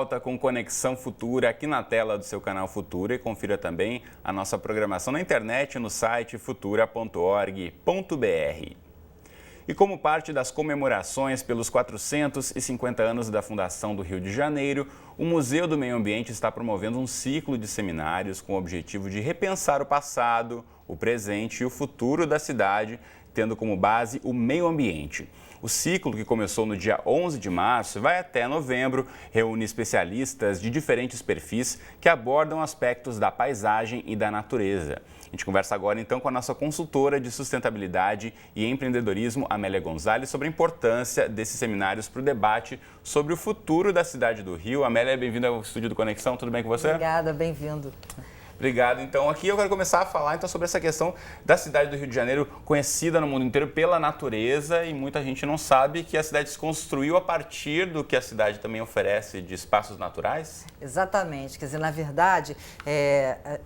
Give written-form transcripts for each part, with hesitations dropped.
volta com Conexão Futura aqui na tela do seu canal Futura e confira também a nossa programação na internet no site futura.org.br. E como parte das comemorações pelos 450 anos da fundação do Rio de Janeiro, o Museu do Meio Ambiente está promovendo um ciclo de seminários com o objetivo de repensar o passado, o presente e o futuro da cidade, tendo como base o meio ambiente. O ciclo, que começou no dia 11 de março, vai até novembro, reúne especialistas de diferentes perfis que abordam aspectos da paisagem e da natureza. A gente conversa agora, então, com a nossa consultora de sustentabilidade e empreendedorismo, Amélia Gonzalez, sobre a importância desses seminários para o debate sobre o futuro da cidade do Rio. Amélia, bem-vinda ao estúdio do Conexão, tudo bem com você? Obrigada, bem-vindo. Obrigado. Então, aqui eu quero começar a falar sobre essa questão da cidade do Rio de Janeiro, conhecida no mundo inteiro pela natureza, e muita gente não sabe que a cidade se construiu a partir do que a cidade também oferece de espaços naturais. Exatamente. Quer dizer, na verdade,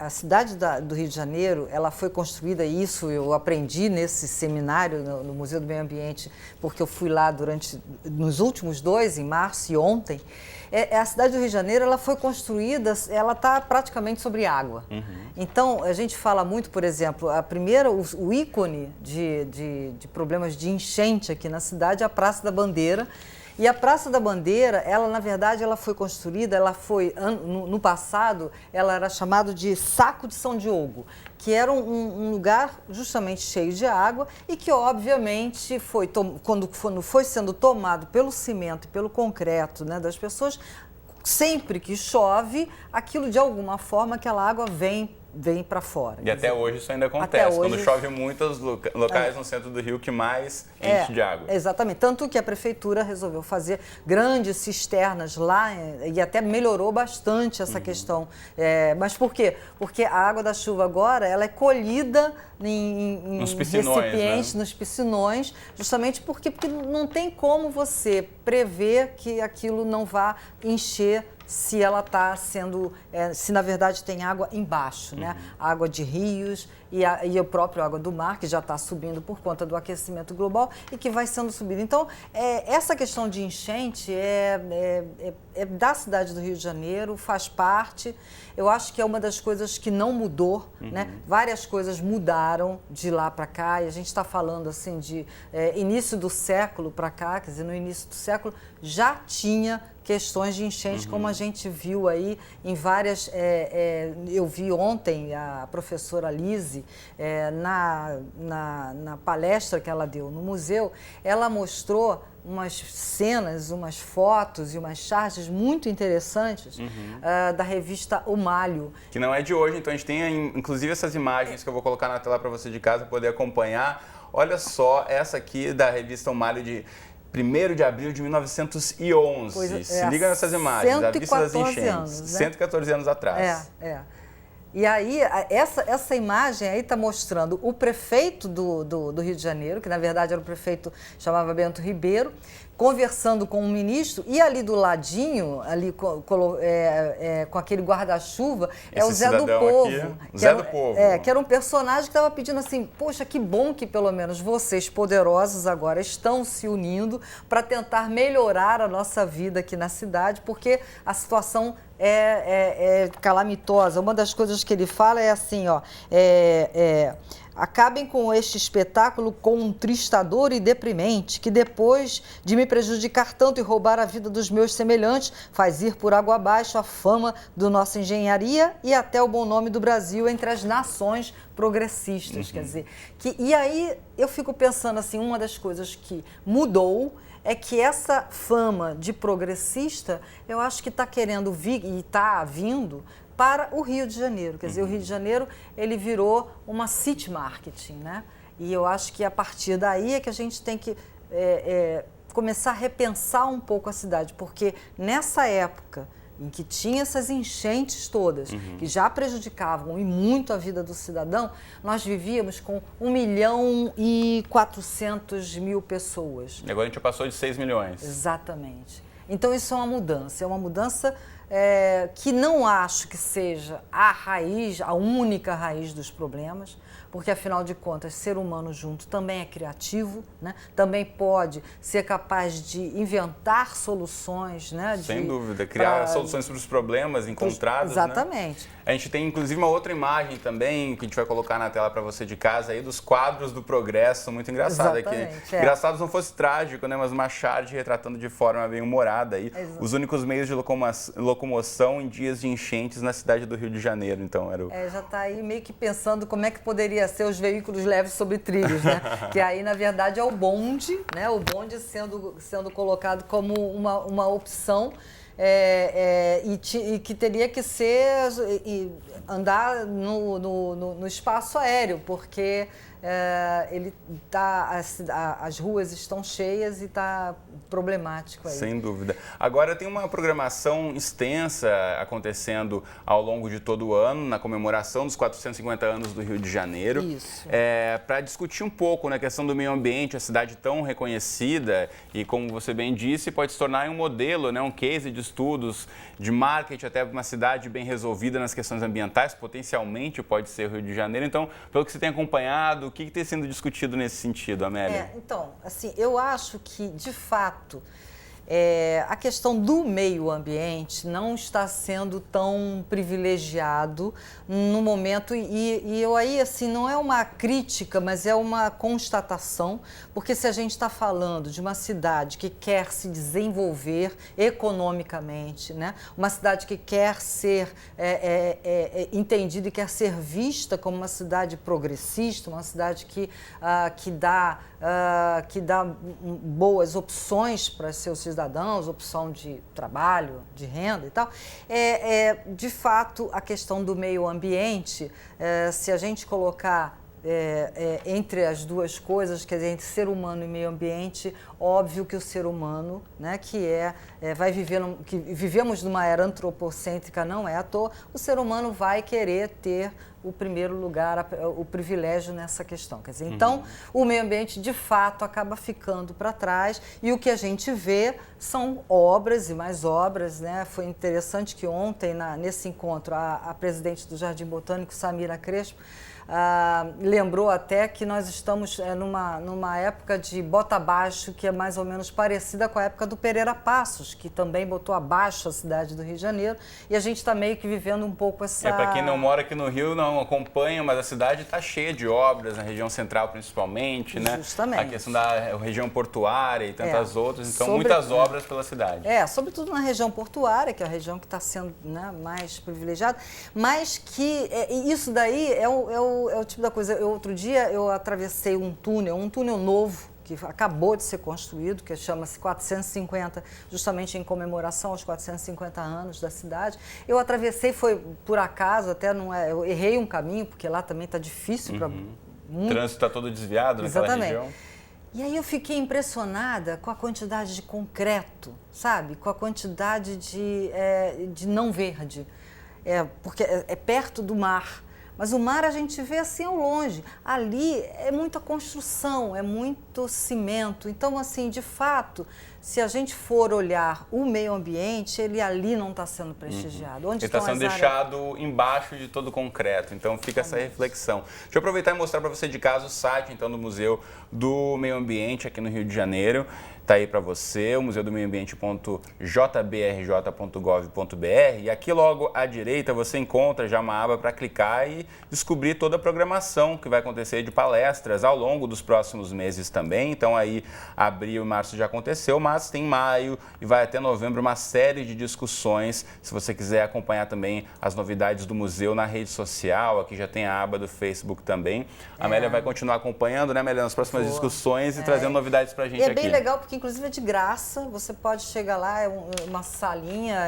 a cidade do Rio de Janeiro, ela foi construída, e isso eu aprendi nesse seminário no Museu do Meio Ambiente, porque eu fui lá nos últimos dois, em março e ontem. A cidade do Rio de Janeiro, ela foi construída, ela está praticamente sobre água. Uhum. Então, a gente fala muito, por exemplo, o ícone de problemas de enchente aqui na cidade é a Praça da Bandeira. E a Praça da Bandeira, ela, na verdade, ela foi construída, no passado, ela era chamada de Saco de São Diogo, que era um lugar justamente cheio de água e que, obviamente, quando foi sendo tomado pelo cimento e pelo concreto, né, das pessoas, sempre que chove, aquilo, de alguma forma, aquela água vem para fora. E até hoje isso ainda acontece. Quando chove muito, os locais no centro do Rio que mais enche de água. Exatamente. Tanto que a prefeitura resolveu fazer grandes cisternas lá e até melhorou bastante essa questão. Mas por quê? Porque a água da chuva agora ela é colhida em recipientes, né? Nos piscinões, justamente porque não tem como você prever que aquilo não vá encher se ela está se na verdade tem água embaixo, né? Água de rios e a própria água do mar, que já está subindo por conta do aquecimento global e que vai sendo subida. Então, essa questão de enchente é da cidade do Rio de Janeiro, faz parte. Eu acho que é uma das coisas que não mudou, né? Várias coisas mudaram de lá para cá, e a gente está falando assim de início do século para cá, quer dizer, no início do século já tinha questões de enchente, como a gente viu aí em várias... eu vi ontem a professora Lise, na palestra que ela deu no museu, ela mostrou umas cenas, umas fotos e umas charges muito interessantes da revista O Malho. Que não é de hoje, então a gente tem inclusive essas imagens que eu vou colocar na tela para você de casa poder acompanhar. Olha só, essa aqui da revista O Malho de 1º de abril de 1911. Se liga nessas imagens, a vista das enchentes. Anos, né? 114 anos atrás. E aí, essa imagem aí está mostrando o prefeito do Rio de Janeiro, que na verdade era o prefeito, chamava Bento Ribeiro, conversando com um ministro, e ali do ladinho, ali com aquele guarda-chuva, é o Zé do Povo. Zé do Povo. Que era um personagem que estava pedindo assim, poxa, que bom que pelo menos vocês, poderosos agora, estão se unindo para tentar melhorar a nossa vida aqui na cidade, porque a situação é calamitosa. Uma das coisas que ele fala é assim, acabem com este espetáculo contristador e deprimente, que depois de me prejudicar tanto e roubar a vida dos meus semelhantes, faz ir por água abaixo a fama da nossa engenharia e até o bom nome do Brasil entre as nações progressistas. Quer dizer, e aí eu fico pensando assim, uma das coisas que mudou é que essa fama de progressista, eu acho que está querendo vir e está vindo para o Rio de Janeiro. Quer dizer, o Rio de Janeiro, ele virou uma city marketing, né? E eu acho que a partir daí é que a gente tem que começar a repensar um pouco a cidade, porque nessa época em que tinha essas enchentes todas, que já prejudicavam e muito a vida do cidadão, nós vivíamos com 1.400.000 pessoas. E agora a gente passou de 6 milhões. Exatamente. Então isso é uma mudança que não acho que seja a única raiz dos problemas, porque afinal de contas, ser humano junto também é criativo, né? Também pode ser capaz de inventar soluções, né? Sem dúvida, criar soluções para os problemas encontrados. Exatamente. Né? A gente tem inclusive uma outra imagem também que a gente vai colocar na tela para você de casa aí dos quadros do Progresso, muito engraçado aqui. Engraçado se não fosse trágico, né? Mas uma charge retratando de forma bem humorada aí os únicos meios de locomoção em dias de enchentes na cidade do Rio de Janeiro. Então era já está aí meio que pensando como é que poderia ser os veículos leves sobre trilhos, né? Que aí na verdade é o bonde, né? O bonde sendo colocado como uma opção. E que teria que ser andar no espaço aéreo, porque as ruas estão cheias e está problemático aí. Sem dúvida. Agora tem uma programação extensa acontecendo ao longo de todo o ano, na comemoração dos 450 anos do Rio de Janeiro. Isso. Para discutir um pouco na questão do meio ambiente, a cidade tão reconhecida e, como você bem disse, pode se tornar um modelo, né, um case de estudos, de marketing, até uma cidade bem resolvida nas questões ambientais, potencialmente pode ser o Rio de Janeiro. Então, pelo que você tem acompanhado, o que tem sido discutido nesse sentido, Amélia? Então, assim, eu acho que, de fato, a questão do meio ambiente não está sendo tão privilegiado no momento e eu aí, assim, não é uma crítica, mas é uma constatação, porque se a gente está falando de uma cidade que quer se desenvolver economicamente, né? Uma cidade que quer ser entendida e quer ser vista como uma cidade progressista, uma cidade que dá boas opções para seus cidadãos, opção de trabalho, de renda e tal, de fato a questão do meio ambiente, se a gente colocar entre as duas coisas, quer dizer, entre ser humano e meio ambiente, óbvio que o ser humano, né, que vivemos numa era antropocêntrica, não é à toa, o ser humano vai querer ter o primeiro lugar, o privilégio nessa questão. Quer dizer, então, o meio ambiente, de fato, acaba ficando para trás e o que a gente vê são obras e mais obras, né? Foi interessante que ontem, nesse encontro, a presidente do Jardim Botânico, Samira Crespo, lembrou até que nós estamos numa época de bota abaixo que é mais ou menos parecida com a época do Pereira Passos, que também botou abaixo a cidade do Rio de Janeiro, e a gente está meio que vivendo um pouco essa... Para quem não mora aqui no Rio, não acompanha, mas a cidade está cheia de obras, na região central principalmente, né? Justamente. A questão da região portuária e tantas outras, então muitas obras pela cidade. Sobretudo na região portuária, que é a região que está sendo, né, mais privilegiada, mas que isso daí é o tipo da coisa. Outro dia eu atravessei um túnel novo, que acabou de ser construído, que chama-se 450, justamente em comemoração aos 450 anos da cidade. Eu atravessei, foi por acaso, até eu errei um caminho, porque lá também está difícil para... O trânsito está todo desviado naquela região. E aí eu fiquei impressionada com a quantidade de concreto, sabe? Com a quantidade de não verde, porque é perto do mar. Mas o mar a gente vê assim ao longe. Ali é muita construção, é muito cimento. Então, assim, de fato, se a gente for olhar o meio ambiente, ele ali não está sendo prestigiado. Onde ele está sendo deixado embaixo de todo o concreto. Então, fica essa reflexão. Deixa eu aproveitar e mostrar para você de casa o site, então, do Museu do Meio Ambiente aqui no Rio de Janeiro. Está aí para você, o museudomeioambiente.jbrj.gov.br, e aqui logo à direita você encontra já uma aba para clicar e descobrir toda a programação que vai acontecer de palestras ao longo dos próximos meses também. Então aí abril e março já aconteceu, mas tem maio e vai até novembro uma série de discussões. Se você quiser acompanhar também as novidades do museu na rede social, aqui já tem a aba do Facebook também. A Amélia vai continuar acompanhando, né, Amélia, nas próximas discussões e trazendo novidades para a gente aqui. É bem legal porque inclusive é de graça, você pode chegar lá, é uma salinha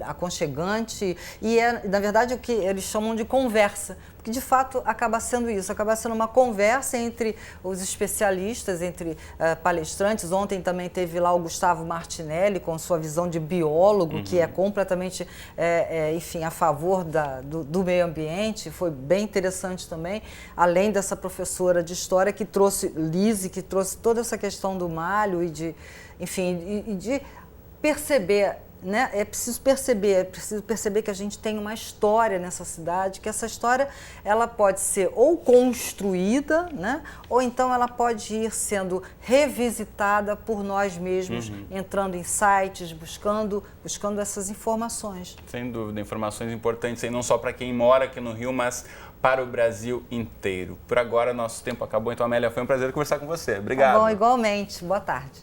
aconchegante e na verdade, o que eles chamam de conversa, porque de fato acaba sendo isso, acaba sendo uma conversa entre os especialistas, entre palestrantes. Ontem também teve lá o Gustavo Martinelli com sua visão de biólogo, que é completamente, enfim, a favor do meio ambiente, foi bem interessante também, além dessa professora de história que trouxe, Lise, que trouxe toda essa questão do malho e de, enfim, de perceber né, é preciso perceber que a gente tem uma história nessa cidade, que essa história ela pode ser ou construída, né, ou então ela pode ir sendo revisitada por nós mesmos, entrando em sites, buscando essas informações. Sem dúvida, informações importantes, aí não só para quem mora aqui no Rio, mas para o Brasil inteiro. Por agora, nosso tempo acabou, então, Amélia, foi um prazer conversar com você. Obrigado. Tá bom, igualmente. Boa tarde.